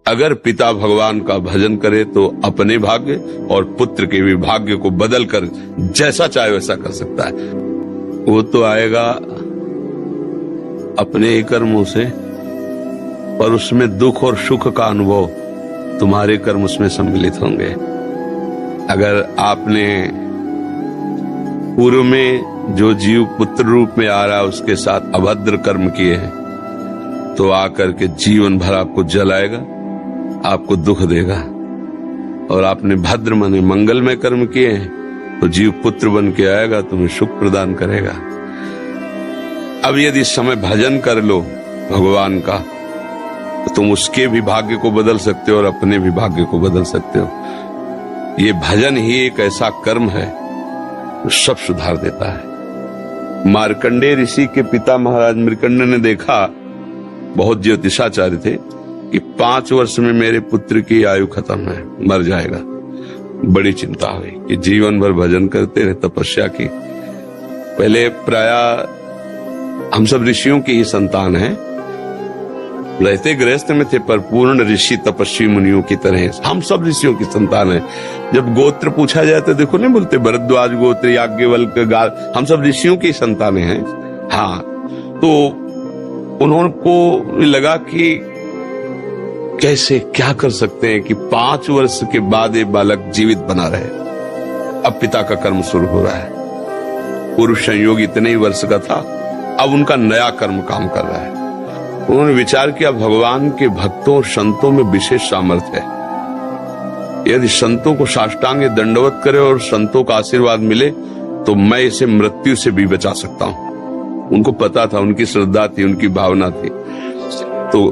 अगर पिता भगवान का भजन करे तो अपने भाग्य और पुत्र के भी भाग्य को बदल कर जैसा चाहे वैसा कर सकता है। वो तो आएगा अपने ही कर्मों से, पर उसमें दुख और सुख का अनुभव तुम्हारे कर्म उसमें सम्मिलित होंगे। अगर आपने पूर्व में जो जीव पुत्र रूप में आ रहा है उसके साथ अभद्र कर्म किए हैं, तो आकर के जीवन भर आपको जलाएगा, आपको दुख देगा। और आपने भद्र माने मंगलमय कर्म किए हैं तो जीव पुत्र बन के आएगा, तुम्हें सुख प्रदान करेगा। अब यदि समय भजन कर लो भगवान का तो तुम उसके भी भाग्य को बदल सकते हो और अपने भी भाग्य को बदल सकते हो। ये भजन ही एक ऐसा कर्म है जो सब सुधार देता है। मार्कंडेय ऋषि के पिता महाराज मृकंड ने देखा, बहुत ज्योतिषाचार्य थे, कि 5 वर्ष में मेरे पुत्र की आयु खत्म है, मर जाएगा। बड़ी चिंता हुई कि जीवन भर भजन करते रहे, तपस्या की। पहले प्राय हम सब ऋषियों की ही संतान है, रहते गृहस्थ में थे पर पूर्ण ऋषि तपस्वी मुनियों की तरह हम सब ऋषियों की संतान है। जब गोत्र पूछा जाए तो देखो नहीं बोलते भरद्वाज गोत्र, याज्ञवल्क्य, हम सब ऋषियों की संतानें हैं। हाँ, तो उनको लगा कि कैसे क्या कर सकते हैं कि 5 वर्ष के बाद ये बालक जीवित बना रहे। अब पिता का कर्म शुरू हो रहा है। पूर्व संयोग इतने ही वर्ष का था, अब उनका नया कर्म काम कर रहा है। उन्होंने विचार किया भगवान के भक्तों और संतों में विशेष सामर्थ्य है। यदि संतों को साष्टांग दंडवत करे और संतों का आशीर्वाद मिले तो मैं इसे मृत्यु से भी बचा सकता हूं। उनको पता था, उनकी श्रद्धा थी, उनकी भावना थी। तो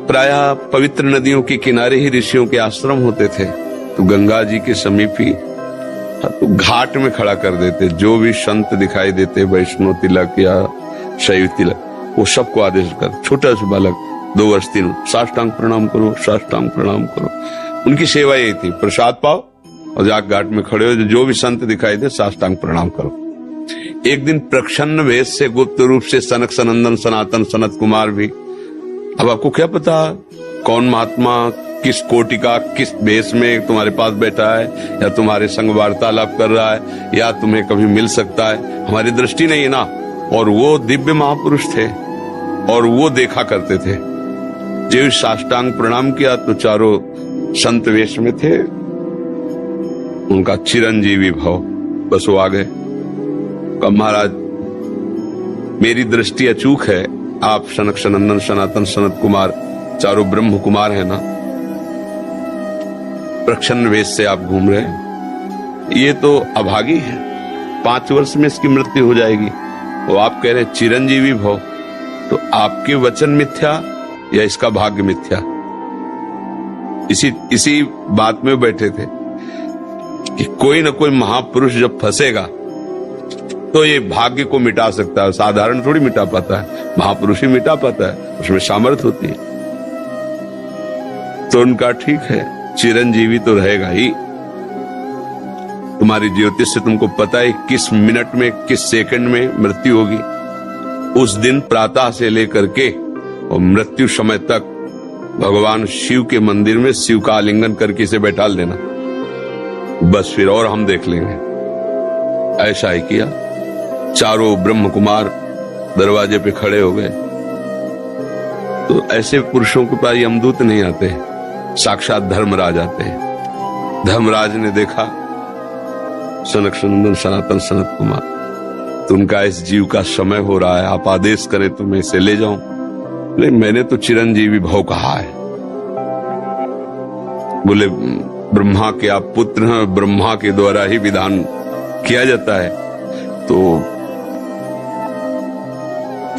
प्रायः पवित्र नदियों के किनारे ही ऋषियों के आश्रम होते थे, तो गंगा जी के समीप ही तो घाट में खड़ा कर देते। जो भी संत दिखाई देते, वैष्णव तिलक या शैव तिलक, वो सबको आदेश कर, छोटा सा बालक 2 वर्ष 3, साष्टांग प्रणाम करो, साष्टांग प्रणाम करो। उनकी सेवा यही थी, प्रसाद पाओ और जाके घाट में खड़े हो, जो भी संत दिखाई दे साष्टांग प्रणाम करो। एक दिन प्रच्छन्न वेश से गुप्त रूप से सनक सनंदन सनातन सनत कुमार भी, अब आपको क्या पता कौन महात्मा किस कोटि का किस वेश में तुम्हारे पास बैठा है, या तुम्हारे संग वार्तालाप कर रहा है, या तुम्हें कभी मिल सकता है, हमारी दृष्टि नहीं है ना। और वो दिव्य महापुरुष थे और वो देखा करते थे। जब साष्टांग प्रणाम किया तो चारों संत वेश में थे, उनका चिरंजीवी भव, बस वो आ गए। कहा महाराज मेरी दृष्टि अचूक है, आप सनक सनंदन सनातन सनत कुमार चारों ब्रह्म कुमार है ना, प्रच्छन्न वेश से आप घूम रहे हैं, ये तो अभागी है, 5 वर्ष में इसकी मृत्यु हो जाएगी। वो आप कह रहे हैं चिरंजीवी भव, तो आपके वचन मिथ्या या इसका भाग्य मिथ्या? इसी बात में बैठे थे कि कोई न कोई महापुरुष जब फंसेगा तो ये भाग्य को मिटा सकता है, साधारण थोड़ी मिटा पाता है, महापुरुष ही मिटा पाता है, उसमें सामर्थ्य होती है। तो उनका ठीक है, चिरंजीवी तो रहेगा ही। तुम्हारी ज्योतिष से तुमको पता है किस मिनट में किस सेकंड में मृत्यु होगी। उस दिन प्रातः से लेकर के और मृत्यु समय तक भगवान शिव के मंदिर में शिव का आलिंगन करके इसे बैठा देना, बस फिर और हम देख लेंगे। ऐसा ही किया। चारों ब्रह्म कुमार दरवाजे पे खड़े हो गए। तो ऐसे पुरुषों के पास यमदूत नहीं आते, साक्षात धर्मराज आते हैं। धर्मराज ने देखा सनक सनंदन सनातन सनत कुमार, तो उनका इस जीव का समय हो रहा है, आप आदेश करें तो मैं इसे ले जाऊं। लेकिन मैंने तो चिरंजीवी भव कहा है। बोले ब्रह्मा के आप पुत्र हैं, ब्रह्मा के द्वारा ही विधान किया जाता है। तो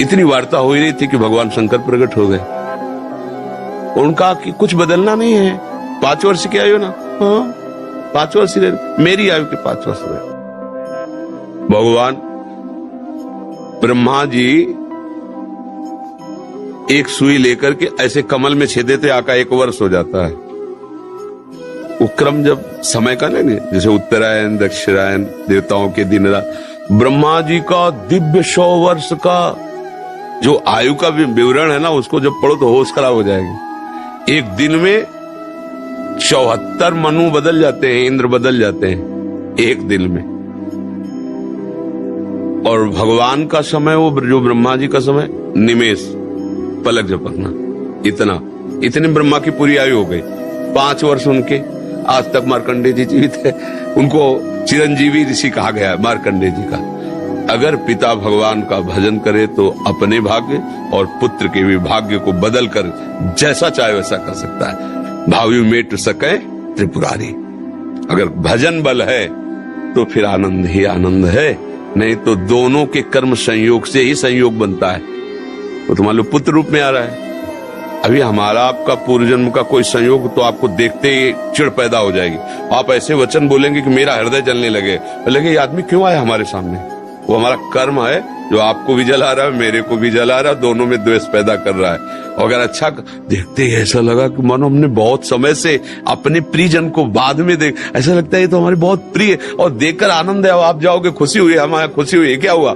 इतनी वार्ता हो ही रही थी कि भगवान शंकर प्रकट हो गए। उनका कि कुछ बदलना नहीं है, 5 वर्ष की आयु ना, हाँ 5 वर्ष मेरी आयु के 5 वर्ष रहे। भगवान ब्रह्मा जी एक सुई लेकर के ऐसे कमल में छेदे थे, आका 1 वर्ष हो जाता है। वो क्रम जब समय का नहीं, जैसे उत्तरायण दक्षिणायन देवताओं के दिन रात, ब्रह्मा जी का दिव्य 100 वर्ष का जो आयु का विवरण है ना, उसको जब पढ़ो तो होश खराब हो जाएगी। एक दिन में 74 मनु बदल जाते हैं, इंद्र बदल जाते हैं एक दिन में। और भगवान का समय, वो जो ब्रह्मा जी का समय, निमेष, पलक झपकना, इतने ब्रह्मा की पूरी आयु हो गई। 5 वर्ष उनके, आज तक मार्कंडेय जी जीवित है। उनको चिरंजीवी ऋषि कहा गया है मार्कंडेय जी का। अगर पिता भगवान का भजन करे तो अपने भाग्य और पुत्र के भी भाग्य को बदल कर जैसा चाहे वैसा कर सकता है। भावी मेट सके त्रिपुरारी। अगर भजन बल है तो फिर आनंद ही आनंद है, नहीं तो दोनों के कर्म संयोग से ही संयोग बनता है। वो तो मान लो पुत्र रूप में आ रहा है। अभी हमारा आपका पूर्व जन्म का कोई संयोग तो आपको देखते ही चिढ़ पैदा हो जाएगी। आप ऐसे वचन बोलेंगे कि मेरा हृदय जलने लगे, ये आदमी क्यों आया हमारे सामने? वो हमारा कर्म है जो आपको भी जला रहा है, मेरे को भी जला रहा है, दोनों में द्वेष पैदा कर रहा है। और अगर अच्छा देखते ही ऐसा लगा कि मानो हमने बहुत समय से अपने प्रियजन को बाद में देख, ऐसा लगता है ये तो हमारे बहुत प्रिय, और देखकर आनंद है, आप जाओगे खुशी हुई, हमारा खुशी हुई, क्या हुआ?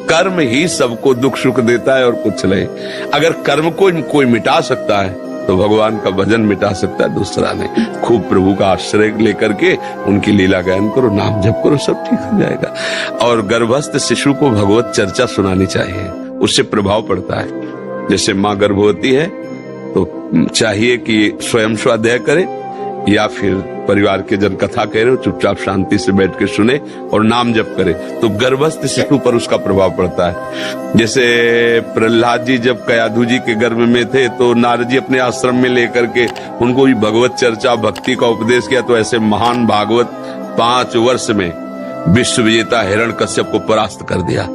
कर्म ही सबको दुख सुख देता है और कुछ नहीं। अगर कर्म को कोई मिटा सकता है तो भगवान का भजन मिटा सकता है दूसरा नहीं। खूब प्रभु का आश्रय लेकर के उनकी लीला गायन करो, नाम जप करो, सब ठीक हो जाएगा। और गर्भस्थ शिशु को भगवत चर्चा सुनानी चाहिए, उससे प्रभाव पड़ता है। जैसे माँ गर्भवती है तो चाहिए कि स्वयं स्वाध्याय करे या फिर परिवार के जन कथा कह रहे हो, चुपचाप शांति से बैठ के सुने और नाम जप करे, तो गर्भस्थ शिशु पर उसका प्रभाव पड़ता है। जैसे प्रहलाद जी जब कयाधु जी के गर्भ में थे तो नारद जी अपने आश्रम में लेकर के उनको भी भगवत चर्चा भक्ति का उपदेश किया, तो ऐसे महान भागवत 5 वर्ष में विश्व विजेता हिरण्यकश्यप को परास्त कर दिया।